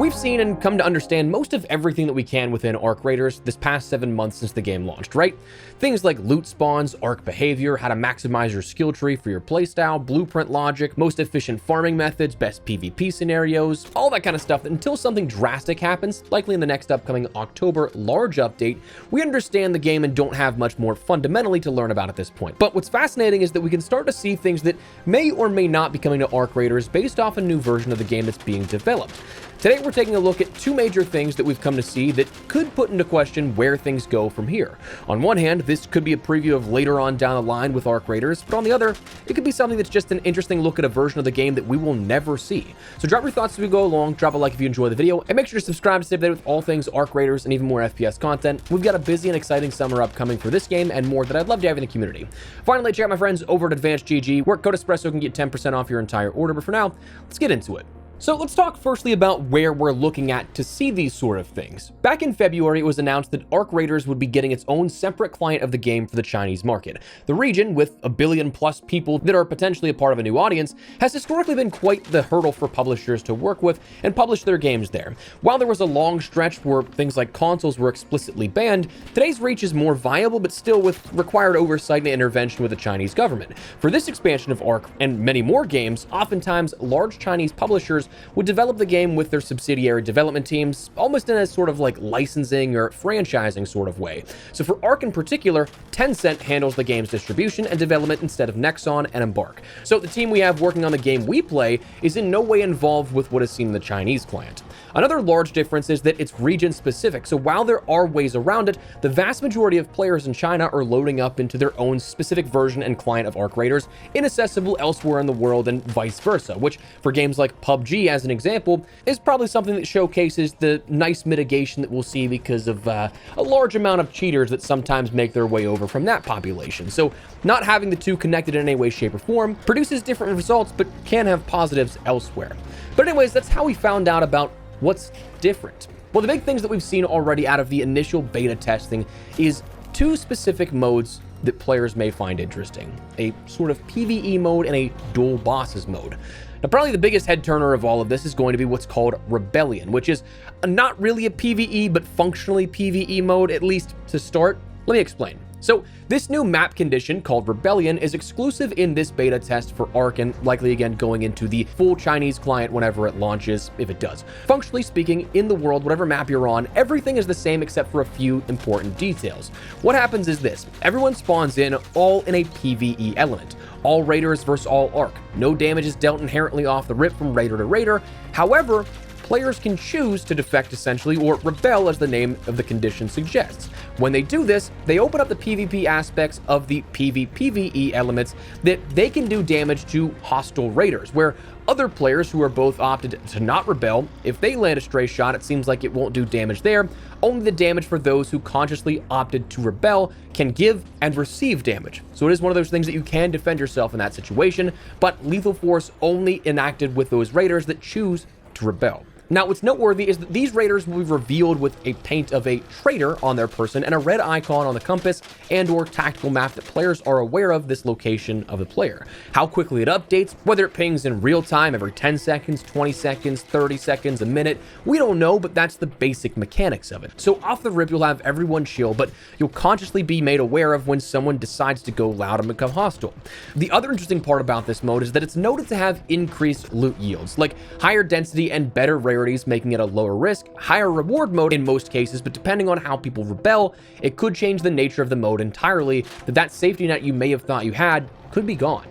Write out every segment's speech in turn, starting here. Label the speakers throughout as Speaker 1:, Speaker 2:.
Speaker 1: We've seen and come to understand most of everything that we can within Arc Raiders this past 7 months since the game launched, right? Things like loot spawns, arc behavior, how to maximize your skill tree for your playstyle, blueprint logic, most efficient farming methods, best PvP scenarios, all that kind of stuff that until something drastic happens, likely in the next upcoming October large update, we understand the game and don't have much more fundamentally to learn about at this point. But what's fascinating is that we can start to see things that may or may not be coming to Arc Raiders based off a new version of the game that's being developed. Today, we're taking a look at two major things that we've come to see that could put into question where things go from here. On one hand, this could be a preview of later on down the line with Arc Raiders, but on the other, it could be something that's just an interesting look at a version of the game that we will never see. So drop your thoughts as we go along, drop a like if you enjoy the video, and make sure to subscribe to stay updated with all things Arc Raiders and even more FPS content. We've got a busy and exciting summer upcoming for this game and more that I'd love to have in the community. Finally, check out my friends over at AdvancedGG, where code Espresso can get 10% off your entire order, but for now, let's get into it. So let's talk firstly about where we're looking at to see these sort of things. Back in February, it was announced that Arc Raiders would be getting its own separate client of the game for the Chinese market. The region, with 1 billion plus people that are potentially a part of a new audience, has historically been quite the hurdle for publishers to work with and publish their games there. While there was a long stretch where things like consoles were explicitly banned, today's reach is more viable, but still with required oversight and intervention with the Chinese government. For this expansion of Arc and many more games, oftentimes large Chinese publishers would develop the game with their subsidiary development teams, almost in a sort of like licensing or franchising sort of way. So for Arc in particular, Tencent handles the game's distribution and development instead of Nexon and Embark. So the team we have working on the game we play is in no way involved with what is seen in the Chinese client. Another large difference is that it's region specific, so while there are ways around it, the vast majority of players in China are loading up into their own specific version and client of Arc Raiders, inaccessible elsewhere in the world and vice versa, which for games like PUBG as an example, is probably something that showcases the nice mitigation that we'll see because of a large amount of cheaters that sometimes make their way over from that population. So not having the two connected in any way, shape, or form produces different results, but can have positives elsewhere. But anyways, that's how we found out about what's different. Well, the big things that we've seen already out of the initial beta testing is two specific modes that players may find interesting. A sort of PvE mode and a dual bosses mode. Now, probably the biggest head turner of all of this is going to be what's called Rebellion, which is not really a PvE, but functionally PvE mode, at least to start. Let me explain. So this new map condition called Rebellion is exclusive in this beta test for Arc and likely again going into the full Chinese client whenever it launches, if it does. Functionally speaking, in the world, whatever map you're on, everything is the same except for a few important details. What happens is this: everyone spawns in all in a PvE element. All Raiders versus all Arc. No damage is dealt inherently off the rip from Raider to Raider. However, players can choose to defect essentially, or rebel as the name of the condition suggests. When they do this, they open up the PvP aspects of the PvPvE elements that they can do damage to hostile raiders, where other players who are both opted to not rebel, if they land a stray shot, it seems like it won't do damage there. Only the damage for those who consciously opted to rebel can give and receive damage. So it is one of those things that you can defend yourself in that situation, but lethal force only enacted with those raiders that choose to rebel. Now, what's noteworthy is that these raiders will be revealed with a paint of a traitor on their person and a red icon on the compass and or tactical map that players are aware of this location of the player. How quickly it updates, whether it pings in real time every 10 seconds, 20 seconds, 30 seconds, a minute, we don't know, but that's the basic mechanics of it. So off the rip, you'll have everyone chill, but you'll consciously be made aware of when someone decides to go loud and become hostile. The other interesting part about this mode is that it's noted to have increased loot yields, like higher density and better rarity, making it a lower risk, higher reward mode in most cases, but depending on how people rebel, it could change the nature of the mode entirely, that safety net you may have thought you had could be gone.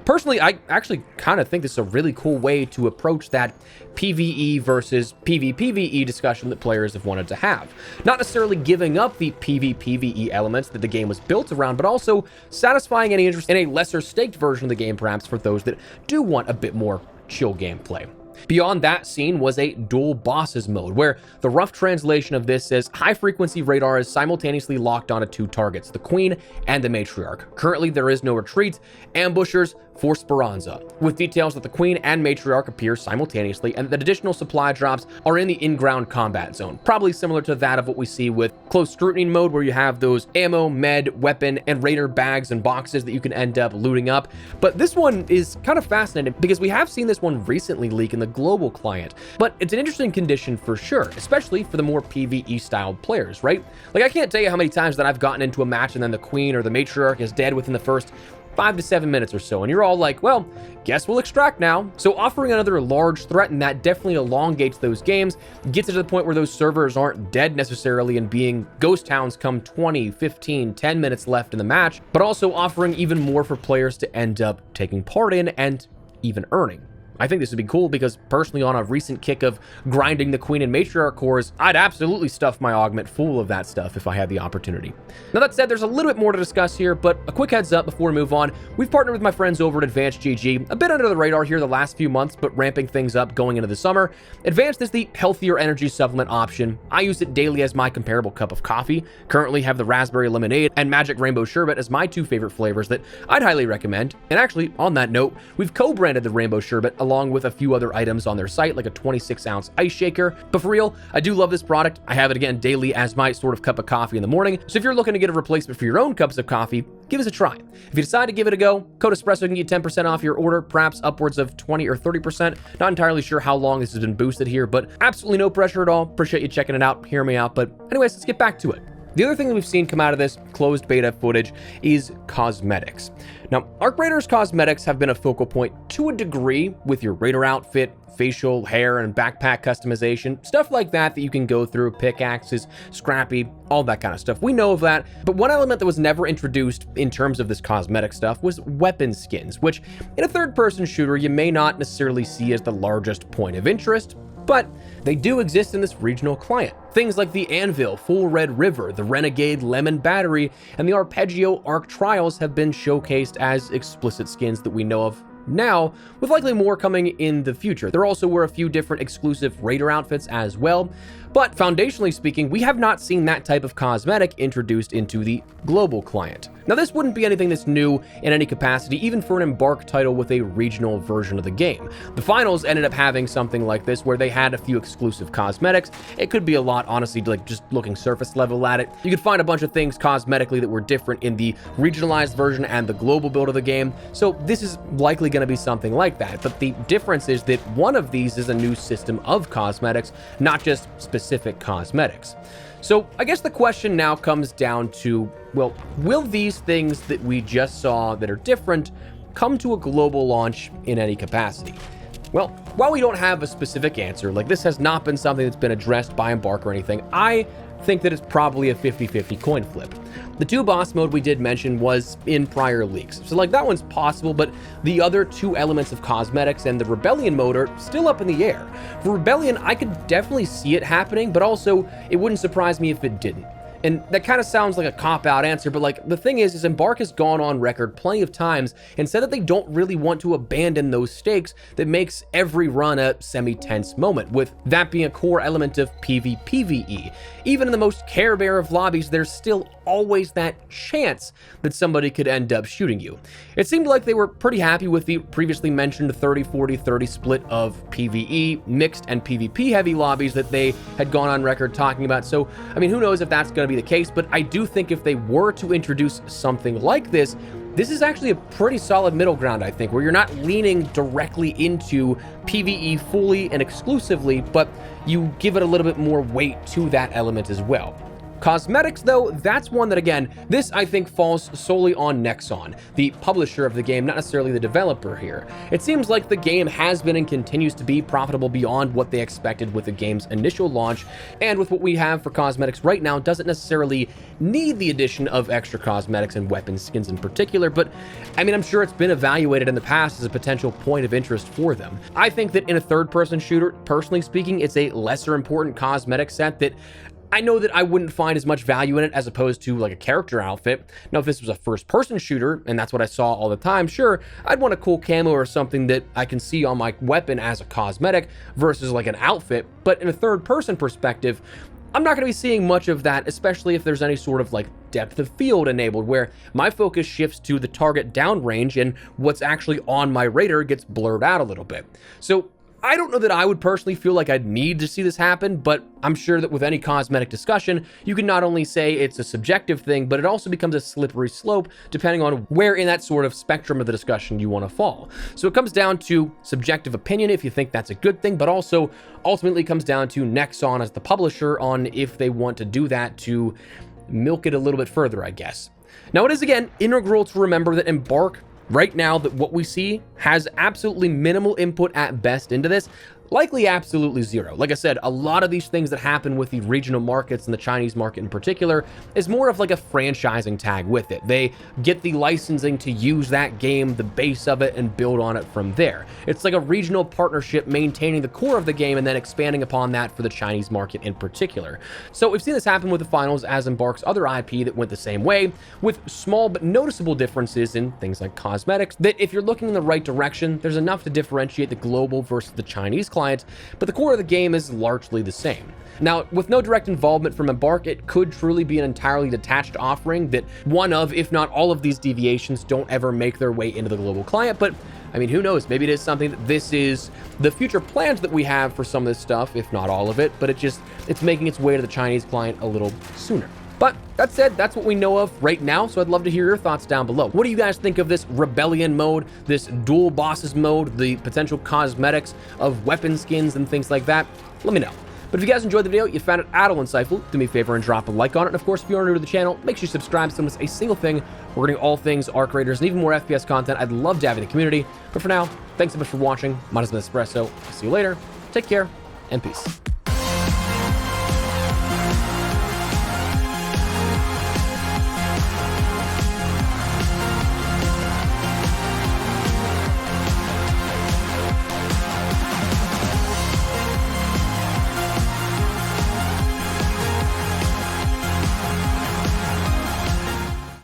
Speaker 1: Personally, I actually kind of think this is a really cool way to approach that PvE versus PvPvE discussion that players have wanted to have. Not necessarily giving up the PvPvE elements that the game was built around, but also satisfying any interest in a lesser staked version of the game, perhaps for those that do want a bit more chill gameplay. Beyond that scene was a dual bosses mode, where the rough translation of this says high-frequency radar is simultaneously locked onto two targets, the Queen and the Matriarch. Currently, there is no retreat. Ambushers for Speranza, with details that the Queen and Matriarch appear simultaneously and that additional supply drops are in the in-ground combat zone, probably similar to that of what we see with Close Scrutiny mode, where you have those ammo, med, weapon, and raider bags and boxes that you can end up looting up. But this one is kind of fascinating because we have seen this one recently leak in the global client, but it's an interesting condition for sure, especially for the more PvE styled players, right? Like, I can't tell you how many times that I've gotten into a match and then the Queen or the Matriarch is dead within the first 5 to 7 minutes or so, and you're all like, well, guess we'll extract now. So offering another large threat, and that definitely elongates those games, gets it to the point where those servers aren't dead necessarily and being ghost towns come 20, 15, 10 minutes left in the match, but also offering even more for players to end up taking part in and even earning. I think this would be cool because personally, on a recent kick of grinding the Queen and Matriarch cores, I'd absolutely stuff my augment full of that stuff if I had the opportunity. Now that said, there's a little bit more to discuss here, but a quick heads up before we move on. We've partnered with my friends over at AdvancedGG, a bit under the radar here the last few months, but ramping things up going into the summer. Advanced is the healthier energy supplement option. I use it daily as my comparable cup of coffee. Currently have the raspberry lemonade and magic rainbow sherbet as my two favorite flavors that I'd highly recommend. And actually, on that note, we've co-branded the rainbow sherbet along with a few other items on their site, like a 26-ounce ice shaker. But for real, I do love this product. I have it again daily as my sort of cup of coffee in the morning. So if you're looking to get a replacement for your own cups of coffee, give us a try. If you decide to give it a go, code espresso can get 10% off your order, perhaps upwards of 20 or 30%. Not entirely sure how long this has been boosted here, but absolutely no pressure at all. Appreciate you checking it out, hear me out. But anyways, let's get back to it. The other thing that we've seen come out of this closed beta footage is cosmetics. Now, Arc Raider's cosmetics have been a focal point to a degree with your Raider outfit, facial, hair, and backpack customization, stuff like that you can go through, pickaxes, scrappy, all that kind of stuff. We know of that, but one element that was never introduced in terms of this cosmetic stuff was weapon skins, which in a third-person shooter you may not necessarily see as the largest point of interest, but they do exist in this regional client. Things like the Anvil, Full Red River, the Renegade Lemon Battery, and the Arpeggio Arc Trials have been showcased as explicit skins that we know of now, with likely more coming in the future. There also were a few different exclusive Raider outfits as well, but foundationally speaking, we have not seen that type of cosmetic introduced into the global client. Now, this wouldn't be anything that's new in any capacity, even for an Embark title with a regional version of the game. The finals ended up having something like this, where they had a few exclusive cosmetics. It could be a lot, honestly, like just looking surface level at it. You could find a bunch of things cosmetically that were different in the regionalized version and the global build of the game, so this is likely going to be something like that. But the difference is that one of these is a new system of cosmetics, not just specific cosmetics. So I guess the question now comes down to, well, will these things that we just saw that are different come to a global launch in any capacity? Well, while we don't have a specific answer, like this has not been something that's been addressed by Embark or anything, I think that it's probably a 50-50 coin flip. The 2 boss mode we did mention was in prior leaks, so like that one's possible, but the other 2 elements of cosmetics and the Rebellion mode are still up in the air. For Rebellion, I could definitely see it happening, but also it wouldn't surprise me if it didn't. And that kind of sounds like a cop-out answer, but like the thing is Embark has gone on record plenty of times and said that they don't really want to abandon those stakes that makes every run a semi-tense moment, with that being a core element of PvPvE. Even in the most Care Bear of lobbies, there's still always that chance that somebody could end up shooting you. It seemed like they were pretty happy with the previously mentioned 30-40-30 split of PvE, mixed, and PvP heavy lobbies that they had gone on record talking about. So, I mean, who knows if that's going to be the case, but I do think if they were to introduce something like this, this is actually a pretty solid middle ground, I think, where you're not leaning directly into PvE fully and exclusively, but you give it a little bit more weight to that element as well. Cosmetics, though, that's one that, again, this I think falls solely on Nexon, the publisher of the game, not necessarily the developer here. It seems like the game has been and continues to be profitable beyond what they expected with the game's initial launch, and with what we have for cosmetics right now, doesn't necessarily need the addition of extra cosmetics and weapon skins in particular, but I mean, I'm sure it's been evaluated in the past as a potential point of interest for them. I think that in a third-person shooter, personally speaking, it's a lesser important cosmetic set that I know that I wouldn't find as much value in it as opposed to like a character outfit. Now, if this was a first-person shooter, and that's what I saw all the time, sure, I'd want a cool camo or something that I can see on my weapon as a cosmetic versus like an outfit. But in a third-person perspective, I'm not going to be seeing much of that, especially if there's any sort of like depth of field enabled, where my focus shifts to the target downrange and what's actually on my radar gets blurred out a little bit. So I don't know that I would personally feel like I'd need to see this happen, but I'm sure that with any cosmetic discussion, you can not only say it's a subjective thing, but it also becomes a slippery slope depending on where in that sort of spectrum of the discussion you want to fall. So it comes down to subjective opinion if you think that's a good thing, but also ultimately comes down to Nexon as the publisher on if they want to do that to milk it a little bit further, I guess. Now, it is, again, integral to remember that Embark, right now, that what we see has absolutely minimal input at best into this, likely absolutely zero. Like I said, a lot of these things that happen with the regional markets and the Chinese market in particular is more of like a franchising tag with it. They get the licensing to use that game, the base of it, and build on it from there. It's like a regional partnership maintaining the core of the game and then expanding upon that for the Chinese market in particular. So we've seen this happen with the finals as Embark's other IP that went the same way, with small but noticeable differences in things like cosmetics, that if you're looking in the right direction, there's enough to differentiate the global versus the Chinese client, but the core of the game is largely the same. Now, with no direct involvement from Embark, it could truly be an entirely detached offering that one of, if not all of these deviations don't ever make their way into the global client, but I mean, who knows? Maybe it is something that this is the future plans that we have for some of this stuff, if not all of it, but it's making its way to the Chinese client a little sooner. But that said, that's what we know of right now, so I'd love to hear your thoughts down below. What do you guys think of this rebellion mode, this dual bosses mode, the potential cosmetics of weapon skins and things like that? Let me know. But if you guys enjoyed the video, you found it at all insightful, do me a favor and drop a like on it. And of course, if you are new to the channel, make sure you subscribe so you don't miss a single thing regarding all things Arc Raiders and even more FPS content. I'd love to have in the community. But for now, thanks so much for watching. My name is Espresso. I'll see you later. Take care and peace.